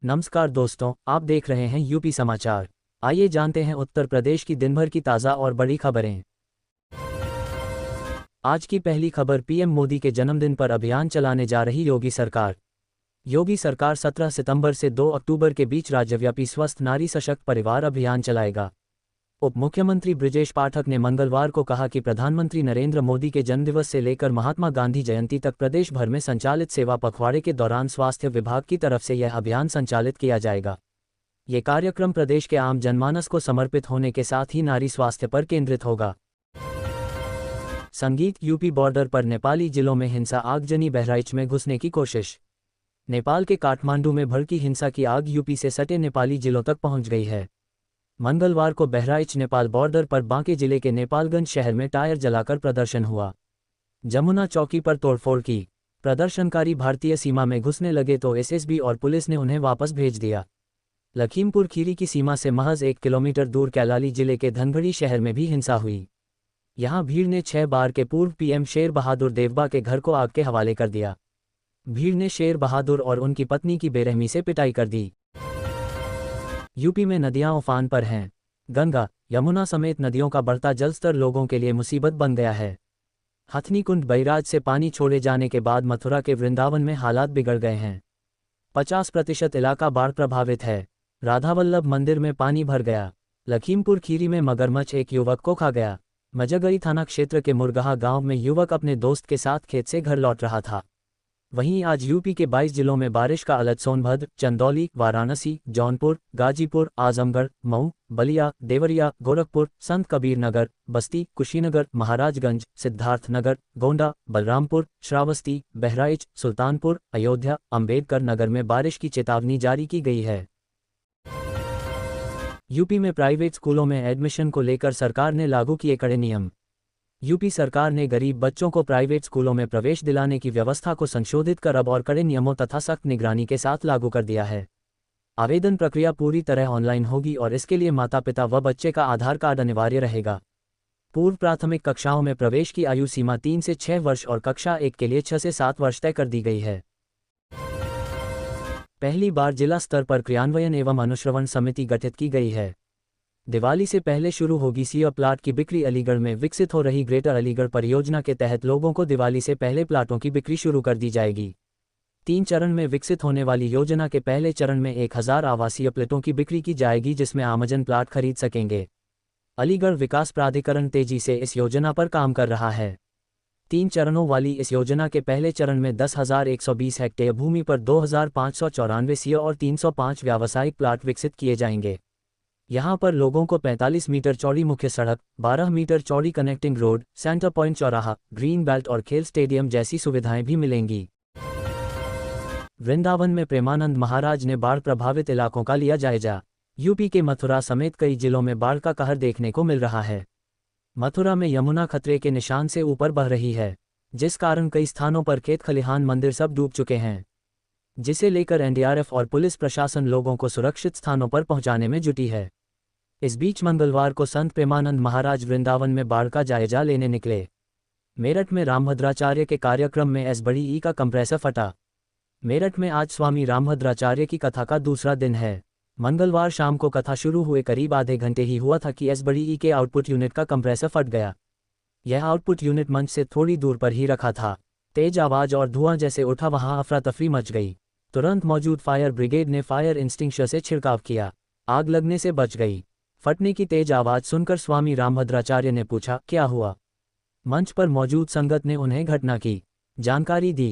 नमस्कार दोस्तों, आप देख रहे हैं यूपी समाचार। आइए जानते हैं उत्तर प्रदेश की दिन भर की ताज़ा और बड़ी खबरें। आज की पहली खबर, पीएम मोदी के जन्मदिन पर अभियान चलाने जा रही योगी सरकार। योगी सरकार 17 सितंबर से 2 अक्टूबर के बीच राज्यव्यापी स्वस्थ नारी सशक्त परिवार अभियान चलाएगा। उप मुख्यमंत्री बृजेश पाठक ने मंगलवार को कहा कि प्रधानमंत्री नरेंद्र मोदी के जन्मदिवस से लेकर महात्मा गांधी जयंती तक प्रदेश भर में संचालित सेवा पखवाड़े के दौरान स्वास्थ्य विभाग की तरफ से यह अभियान संचालित किया जाएगा। ये कार्यक्रम प्रदेश के आम जनमानस को समर्पित होने के साथ ही नारी स्वास्थ्य पर केंद्रित होगा। संगीत, यूपी बॉर्डर पर नेपाली जिलों में हिंसा, आगजनी, बहराइच में घुसने की कोशिश। नेपाल के काठमांडू में भड़की हिंसा की आग यूपी से सटे नेपाली जिलों तक पहुंच गई है। मंगलवार को बहराइच नेपाल बॉर्डर पर बांके जिले के नेपालगंज शहर में टायर जलाकर प्रदर्शन हुआ। जमुना चौकी पर तोड़फोड़ की। प्रदर्शनकारी भारतीय सीमा में घुसने लगे तो एसएसबी और पुलिस ने उन्हें वापस भेज दिया। लखीमपुर खीरी की सीमा से महज 1 किलोमीटर दूर कैलाली जिले के धनगढ़ी शहर में भी हिंसा हुई। यहां भीड़ ने 6 बार के पूर्व पीएम शेर बहादुर देवबा के घर को आग के हवाले कर दिया। भीड़ ने शेर बहादुर और उनकी पत्नी की बेरहमी से पिटाई कर दी। यूपी में नदियां उफान पर हैं। गंगा, यमुना समेत नदियों का बढ़ता जलस्तर लोगों के लिए मुसीबत बन गया है। हथनीकुंड बैराज से पानी छोड़े जाने के बाद मथुरा के वृंदावन में हालात बिगड़ गए हैं। 50% इलाका बाढ़ प्रभावित है। राधावल्लभ मंदिर में पानी भर गया। लखीमपुर खीरी में मगरमच्छ एक युवक को खा गया। मजगरी थाना क्षेत्र के मुरगहा गांव में युवक अपने दोस्त के साथ खेत से घर लौट रहा था। वहीं आज यूपी के 22 जिलों में बारिश का अलर्ट। सोनभद्र, चंदौली, वाराणसी, जौनपुर, गाजीपुर, आजमगढ़, मऊ, बलिया, देवरिया, गोरखपुर, संत कबीर नगर, बस्ती, कुशीनगर, महाराजगंज, सिद्धार्थनगर, गोंडा, बलरामपुर, श्रावस्ती, बहराइच, सुल्तानपुर, अयोध्या, अंबेडकर नगर में बारिश की चेतावनी जारी की गई है। यूपी में प्राइवेट स्कूलों में एडमिशन को लेकर सरकार ने लागू किए कड़े नियम। यूपी सरकार ने गरीब बच्चों को प्राइवेट स्कूलों में प्रवेश दिलाने की व्यवस्था को संशोधित कर अब और कड़े नियमों तथा सख्त निगरानी के साथ लागू कर दिया है। आवेदन प्रक्रिया पूरी तरह ऑनलाइन होगी और इसके लिए माता पिता व बच्चे का आधार कार्ड अनिवार्य रहेगा। पूर्व प्राथमिक कक्षाओं में प्रवेश की आयु सीमा 3 से 6 वर्ष और कक्षा 1 के लिए 6 से 7 वर्ष तय कर दी गई है। पहली बार जिला स्तर पर क्रियान्वयन एवं अनुश्रवण समिति गठित की गई है। दिवाली से पहले शुरू होगी सीओ प्लाट की बिक्री। अलीगढ़ में विकसित हो रही ग्रेटर अलीगढ़ परियोजना के तहत लोगों को दिवाली से पहले प्लाटों की बिक्री शुरू कर दी जाएगी। 3 चरण में विकसित होने वाली योजना के पहले चरण में 1000 आवासीय प्लाटों की बिक्री की जाएगी, जिसमें आमजन प्लाट खरीद सकेंगे। अलीगढ़ विकास प्राधिकरण तेजी से इस योजना पर काम कर रहा है। 3 चरणों वाली इस योजना के पहले चरण में 10,120 हेक्टेयर भूमि पर 2,594 सीओ और 305 व्यावसायिक प्लाट विकसित किए जाएंगे। यहां पर लोगों को 45 मीटर चौड़ी मुख्य सड़क, 12 मीटर चौड़ी कनेक्टिंग रोड, सेंटर पॉइंट चौराहा, ग्रीन बेल्ट और खेल स्टेडियम जैसी सुविधाएं भी मिलेंगी। वृंदावन में प्रेमानंद महाराज ने बाढ़ प्रभावित इलाकों का लिया जायजा। यूपी के मथुरा समेत कई जिलों में बाढ़ का कहर देखने को मिल रहा है। मथुरा में यमुना खतरे के निशान से ऊपर बह रही है, जिस कारण कई स्थानों पर खेत खलिहान मंदिर सब डूब चुके हैं, जिसे लेकर एनडीआरएफ और पुलिस प्रशासन लोगों को सुरक्षित स्थानों पर पहुंचाने में जुटी है। इस बीच मंगलवार को संत प्रेमानंद महाराज वृंदावन में बाढ़ का जायजा लेने निकले। मेरठ में रामभद्राचार्य के कार्यक्रम में एस बड़ी ई का कंप्रेसर फटा। मेरठ में आज स्वामी रामभद्राचार्य की कथा का दूसरा दिन है। मंगलवार शाम को कथा शुरू हुए करीब आधे घंटे ही हुआ था कि एस बड़ी ई के आउटपुट यूनिट का कंप्रेसर फट गया। यह आउटपुट यूनिट मंच से थोड़ी दूर पर ही रखा था। तेज आवाज और धुआं जैसे उठा, वहां अफरा तफरी मच गई। तुरंत मौजूद फायर ब्रिगेड ने फायर इंस्टिंक्शर से छिड़काव किया। आग लगने से बच गई। फटने की तेज आवाज सुनकर स्वामी रामभद्राचार्य ने पूछा, क्या हुआ? मंच पर मौजूद संगत ने उन्हें घटना की जानकारी दी।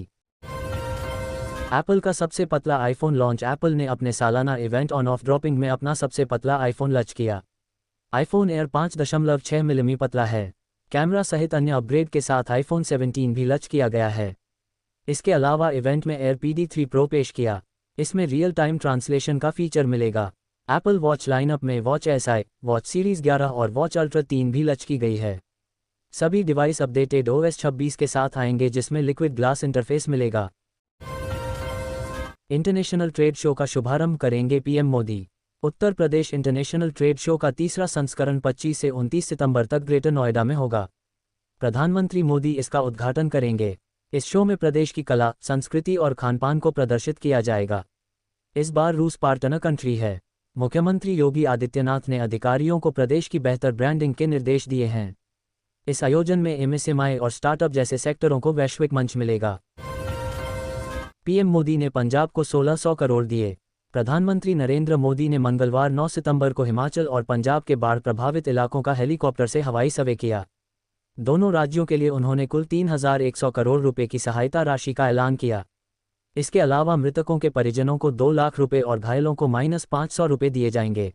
एप्पल का सबसे पतला आईफोन लॉन्च। एप्पल ने अपने सालाना इवेंट ऑन ऑफ ड्रॉपिंग में अपना सबसे पतला आईफोन लॉन्च किया। आईफोन एयर 5.6 मिमी पतला है। कैमरा सहित अन्य अपग्रेड के साथ आईफोन 17 भी लॉन्च किया गया है। इसके अलावा इवेंट में एयर PD3 प्रो पेश किया। इसमें रियल टाइम ट्रांसलेशन का फीचर मिलेगा। एप्पल वॉच लाइनअप में वॉच SI, वॉच सीरीज 11 और वॉच अल्ट्रा 3 भी लॉन्च की गई है। सभी डिवाइस अपडेटेड OS 26 के साथ आएंगे, जिसमें लिक्विड ग्लास इंटरफेस मिलेगा। इंटरनेशनल ट्रेड शो का शुभारंभ करेंगे PM Modi. Uttar Pradesh international trade show का तीसरा संस्करण 25 से 29 सितंबर तक ग्रेटर नोएडा में होगा। प्रधानमंत्री मोदी इसका उद्घाटन करेंगे। इस शो में प्रदेश की कला, संस्कृति और खानपान को प्रदर्शित किया जाएगा। इस बार रूस पार्टनर कंट्री है। मुख्यमंत्री योगी आदित्यनाथ ने अधिकारियों को प्रदेश की बेहतर ब्रांडिंग के निर्देश दिए हैं। इस आयोजन में एमएसएमई और स्टार्टअप जैसे सेक्टरों को वैश्विक मंच मिलेगा। पीएम मोदी ने पंजाब को 1600 करोड़ दिए। प्रधानमंत्री नरेंद्र मोदी ने मंगलवार 9 सितंबर को हिमाचल और पंजाब के बाढ़ प्रभावित इलाकों का हेलीकॉप्टर से हवाई सर्वे किया। दोनों राज्यों के लिए उन्होंने कुल 3100 करोड़ रुपए की सहायता राशि का ऐलान किया। इसके अलावा मृतकों के परिजनों को 2 लाख रुपए और घायलों को -500 रुपए दिए जाएंगे।